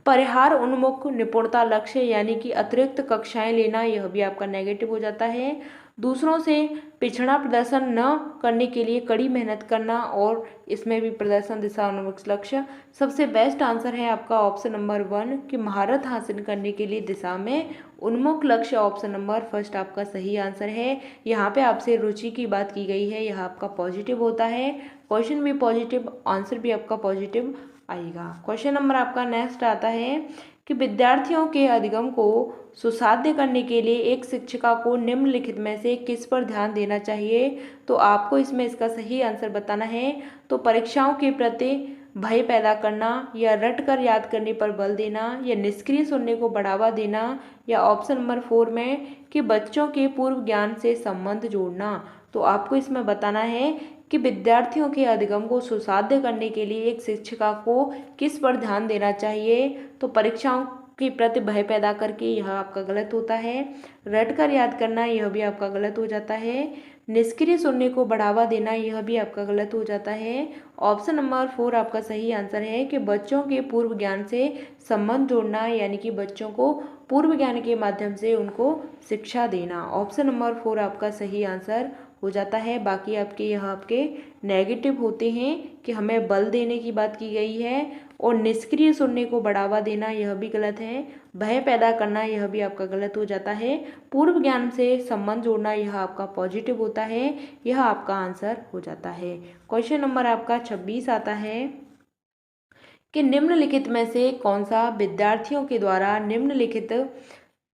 परिहार उन्मुख निपुणता लक्ष्य यानी कि अतिरिक्त कक्षाएं लेना, यह भी आपका नेगेटिव हो जाता है। दूसरों से पिछड़ा प्रदर्शन न करने के लिए कड़ी मेहनत करना, और इसमें भी प्रदर्शन दिशा उन्मुख लक्ष्य। सबसे बेस्ट आंसर है आपका ऑप्शन नंबर 1 कि महारत हासिल करने के लिए दिशा में उन्मुख लक्ष्य। ऑप्शन नंबर फर्स्ट आपका सही आंसर है। यहाँ पे आपसे रुचि की बात की गई है, यह आपका पॉजिटिव होता है। क्वेश्चन भी पॉजिटिव, आंसर भी आपका पॉजिटिव आएगा। क्वेश्चन नंबर आपका नेक्स्ट आता है कि विद्यार्थियों के अधिगम को सुसाध्य करने के लिए एक शिक्षिका को निम्नलिखित में से किस पर ध्यान देना चाहिए। तो आपको इसमें इसका सही आंसर बताना है। तो परीक्षाओं के प्रति भय पैदा करना, या रट कर याद करने पर बल देना, या निष्क्रिय सुनने को बढ़ावा देना, या ऑप्शन नंबर 4 में कि बच्चों के पूर्व ज्ञान से संबंध जोड़ना। तो आपको इसमें बताना है कि विद्यार्थियों के अधिगम को सुसाध्य करने के लिए एक शिक्षिका को किस पर ध्यान देना चाहिए। तो परीक्षाओं के प्रति भय पैदा करके, यह आपका गलत होता है। रट कर याद करना, यह भी आपका गलत हो जाता है। निष्क्रिय सुनने को बढ़ावा देना, यह भी आपका गलत हो जाता है। ऑप्शन नंबर 4 आपका सही आंसर है कि बच्चों के पूर्व ज्ञान से संबंध जोड़ना, यानी कि बच्चों को पूर्व ज्ञान के माध्यम से उनको शिक्षा देना। ऑप्शन नंबर 4 आपका सही आंसर हो जाता है। बाकी आपके यहाँ आपके नेगेटिव होते हैं कि हमें बल देने की बात की गई है, और निष्क्रिय सुनने को बढ़ावा देना, यह भी गलत है। भय पैदा करना, यह भी आपका गलत हो जाता है। पूर्व ज्ञान से संबंध जोड़ना, यह आपका पॉजिटिव होता है। यह आपका आंसर हो जाता है। क्वेश्चन नंबर आपका 26 आता है कि निम्नलिखित में से कौन सा विद्यार्थियों के द्वारा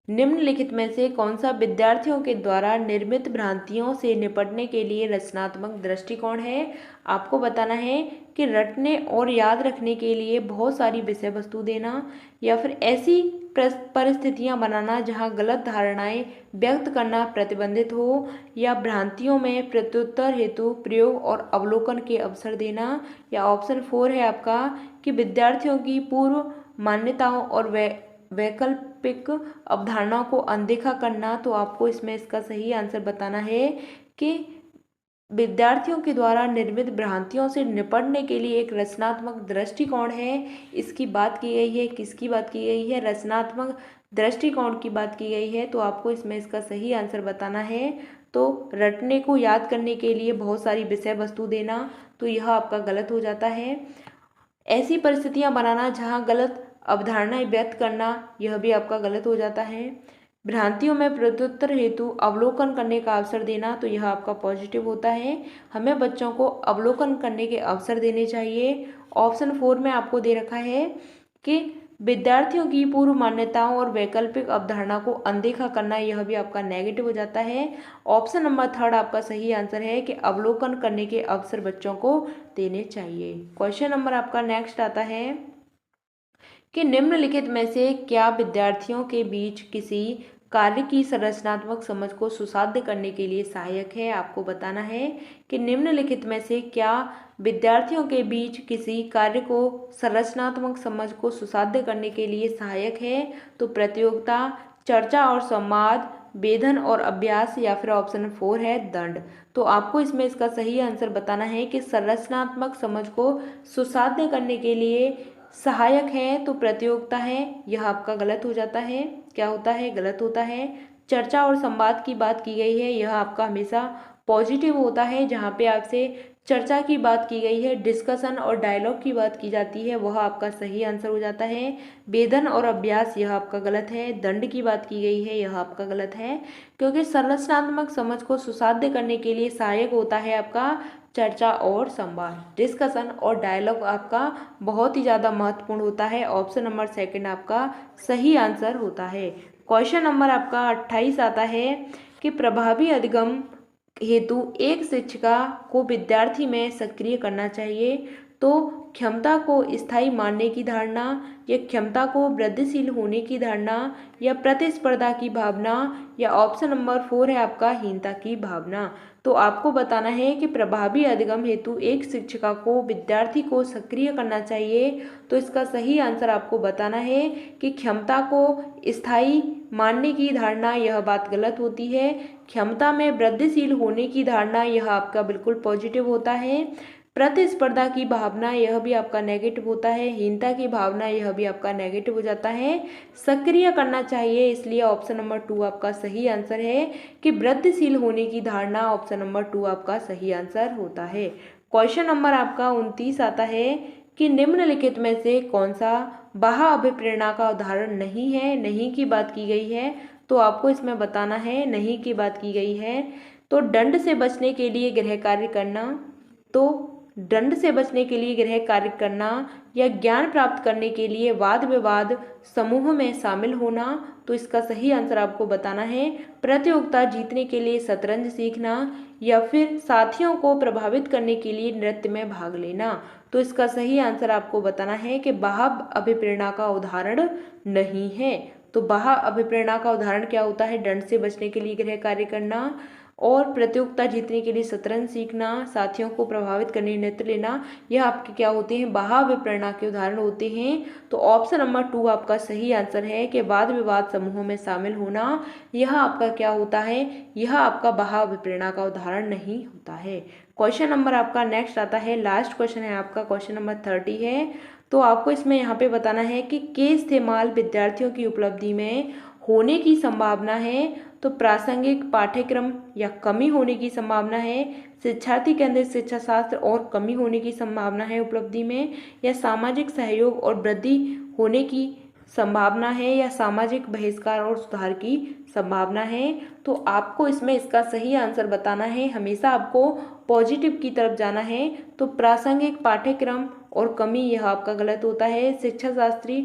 निम्नलिखित में से कौन सा विद्यार्थियों के द्वारा निर्मित भ्रांतियों से निपटने के लिए रचनात्मक दृष्टिकोण है। आपको बताना है कि रटने और याद रखने के लिए बहुत सारी विषय वस्तु देना, या फिर ऐसी परिस्थितियां बनाना जहां गलत धारणाएं व्यक्त करना प्रतिबंधित हो, या भ्रांतियों में प्रत्युत्तर हेतु प्रयोग और अवलोकन के अवसर देना, या ऑप्शन 4 है आपका कि विद्यार्थियों की पूर्व मान्यताओं और वैकल्पिक अवधारणाओं को अनदेखा करना। तो आपको इसमें इसका सही आंसर बताना है कि विद्यार्थियों के द्वारा निर्मित भ्रांतियों से निपटने के लिए एक रचनात्मक दृष्टिकोण है, इसकी बात की गई है। किसकी बात की गई है? रचनात्मक दृष्टिकोण की बात की गई है। तो आपको इसमें इसका सही आंसर बताना है। तो रटने को याद करने के लिए बहुत सारी विषय वस्तु देना, तो यह आपका गलत हो जाता है। ऐसी परिस्थितियां बनाना जहां गलत अवधारणाएं व्यक्त करना, यह भी आपका गलत हो जाता है। भ्रांतियों में प्रत्युत्तर हेतु अवलोकन करने का अवसर देना, तो यह आपका पॉजिटिव होता है। हमें बच्चों को अवलोकन करने के अवसर देने चाहिए। ऑप्शन 4 में आपको दे रखा है कि विद्यार्थियों की पूर्व मान्यताओं और वैकल्पिक अवधारणा को अनदेखा करना, यह भी आपका नेगेटिव हो जाता है। ऑप्शन नंबर 3 आपका सही आंसर है कि अवलोकन करने के अवसर बच्चों को देने चाहिए। क्वेश्चन नंबर आपका नेक्स्ट आता है कि निम्नलिखित में से क्या विद्यार्थियों के बीच किसी कार्य की संरचनात्मक समझ को सुसाध्य करने के लिए सहायक है। आपको बताना है कि निम्नलिखित में से क्या विद्यार्थियों के बीच किसी कार्य को संरचनात्मक समझ को सुसाध्य करने के लिए सहायक है। तो प्रतियोगिता, चर्चा और संवाद, वेधन और अभ्यास, या फिर ऑप्शन 4 है दंड। तो आपको इसमें इसका सही आंसर बताना है कि संरचनात्मक समझ को सुसाध्य करने के लिए सहायक है तो प्रतियोगिता है, यह आपका गलत हो जाता है। क्या होता है? गलत होता है। चर्चा और संवाद की बात की गई है, यह आपका हमेशा पॉजिटिव होता है। जहाँ पे आपसे चर्चा की बात की गई है, डिस्कशन और डायलॉग की बात की जाती है, वह आपका सही आंसर हो जाता है। वेधन और अभ्यास, यह आपका गलत है। दंड की बात की गई है, यह आपका गलत है, क्योंकि संरचनात्मक समझ को सुसाध्य करने के लिए सहायक होता है आपका चर्चा और संवाद। डिस्कशन और डायलॉग आपका बहुत ही ज़्यादा महत्वपूर्ण होता है। ऑप्शन नंबर 2 आपका सही आंसर होता है। क्वेश्चन नंबर आपका 28 आता है कि प्रभावी अधिगम हेतु एक शिक्षिका को विद्यार्थी में सक्रिय करना चाहिए। तो क्षमता को स्थायी मानने की धारणा, या क्षमता को वृद्धिशील होने की धारणा, या प्रतिस्पर्धा की भावना, या ऑप्शन नंबर 4 है आपका हीनता की भावना। तो आपको बताना है कि प्रभावी अधिगम हेतु एक शिक्षिका को विद्यार्थी को सक्रिय करना चाहिए। तो इसका सही आंसर आपको बताना है कि क्षमता को स्थायी मानने की धारणा, यह बात गलत होती है। क्षमता में वृद्धिशील होने की धारणा, यह आपका बिल्कुल पॉजिटिव होता है। प्रतिस्पर्धा की भावना, यह भी आपका नेगेटिव होता है। हीनता की भावना, यह भी आपका नेगेटिव हो जाता है। सक्रिय करना चाहिए, इसलिए ऑप्शन नंबर 2 आपका सही आंसर है कि वृद्धिशील होने की धारणा, ऑप्शन नंबर 2 आपका सही आंसर होता है। क्वेश्चन नंबर आपका 29 आता है कि निम्नलिखित में से कौन सा बाह्य अभिप्रेरणा का उदाहरण नहीं है। नहीं की बात की गई है, तो आपको इसमें बताना है नहीं की बात की गई है। तो दंड से बचने के लिए गृह कार्य करना, तो दंड से बचने के लिए गृह कार्य करना या ज्ञान प्राप्त करने के लिए वाद विवाद समूह में शामिल होना, तो इसका सही आंसर आपको बताना है प्रतियोगिता जीतने के लिए शतरंज सीखना या फिर साथियों को प्रभावित करने के लिए नृत्य में भाग लेना। तो इसका सही आंसर आपको बताना है कि बाह्य अभिप्रेरणा का उदाहरण नहीं है। तो बाह्य अभिप्रेरणा का उदाहरण क्या होता है? दंड से बचने के लिए गृह कार्य करना और प्रतियोगिता जीतने के लिए शतरंज सीखना, साथियों को प्रभावित करने नृत्य लेना, यह आपके क्या होते हैं? बाह्य अभिप्रेरणा के उदाहरण होते हैं। तो ऑप्शन नंबर 2 आपका सही आंसर है कि वाद विवाद समूहों में शामिल होना, यह आपका क्या होता है? यह आपका बाह्य अभिप्रेरणा का उदाहरण नहीं होता है। क्वेश्चन नंबर आपका नेक्स्ट आता है, लास्ट क्वेश्चन है आपका, क्वेश्चन नंबर 30 है। तो आपको इसमें यहाँ पे बताना है कि के इस्तेमाल विद्यार्थियों की उपलब्धि में होने की संभावना है। तो प्रासंगिक पाठ्यक्रम या कमी होने की संभावना है, शिक्षार्थी केंद्रित शिक्षा शास्त्र और कमी होने की संभावना है उपलब्धि में, या सामाजिक सहयोग और वृद्धि होने की संभावना है, या सामाजिक बहिष्कार और सुधार की संभावना है। तो आपको इसमें इसका सही आंसर बताना है। हमेशा आपको पॉजिटिव की तरफ जाना है। तो प्रासंगिक पाठ्यक्रम और कमी, यह आपका गलत होता है। शिक्षा शास्त्री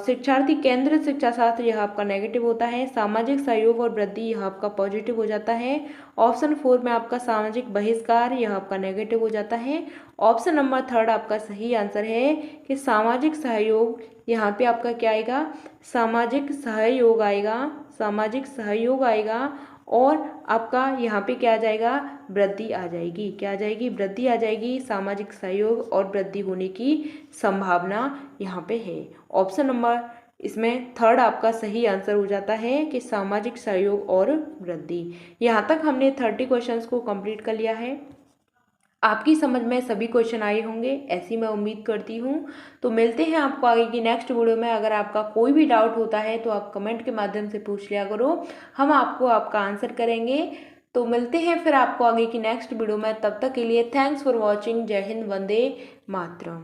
शिक्षार्थी केंद्रित शिक्षा शास्त्र, यह आपका नेगेटिव होता है। सामाजिक सहयोग और वृद्धि, यह आपका पॉजिटिव हो जाता है। ऑप्शन 4 में आपका सामाजिक बहिष्कार, यह आपका नेगेटिव हो जाता है। ऑप्शन नंबर 3 आपका सही आंसर है कि सामाजिक सहयोग, यहाँ पे आपका क्या आएगा? सामाजिक सहयोग आएगा, सामाजिक सहयोग आएगा। और आपका यहाँ पे क्या आ जाएगा? वृद्धि आ जाएगी। क्या आ जाएगी? वृद्धि आ जाएगी। सामाजिक सहयोग और वृद्धि होने की संभावना यहाँ पे है। ऑप्शन नंबर इसमें 3 आपका सही आंसर हो जाता है कि सामाजिक सहयोग और वृद्धि। यहाँ तक हमने 30 क्वेश्चंस को कंप्लीट कर लिया है। आपकी समझ में सभी क्वेश्चन आए होंगे, ऐसी मैं उम्मीद करती हूँ। तो मिलते हैं आपको आगे की नेक्स्ट वीडियो में। अगर आपका कोई भी डाउट होता है तो आप कमेंट के माध्यम से पूछ लिया करो, हम आपको आपका आंसर करेंगे। तो मिलते हैं फिर आपको आगे की नेक्स्ट वीडियो में। तब तक के लिए थैंक्स फॉर वॉचिंग। जय हिंद, वंदे मातरम।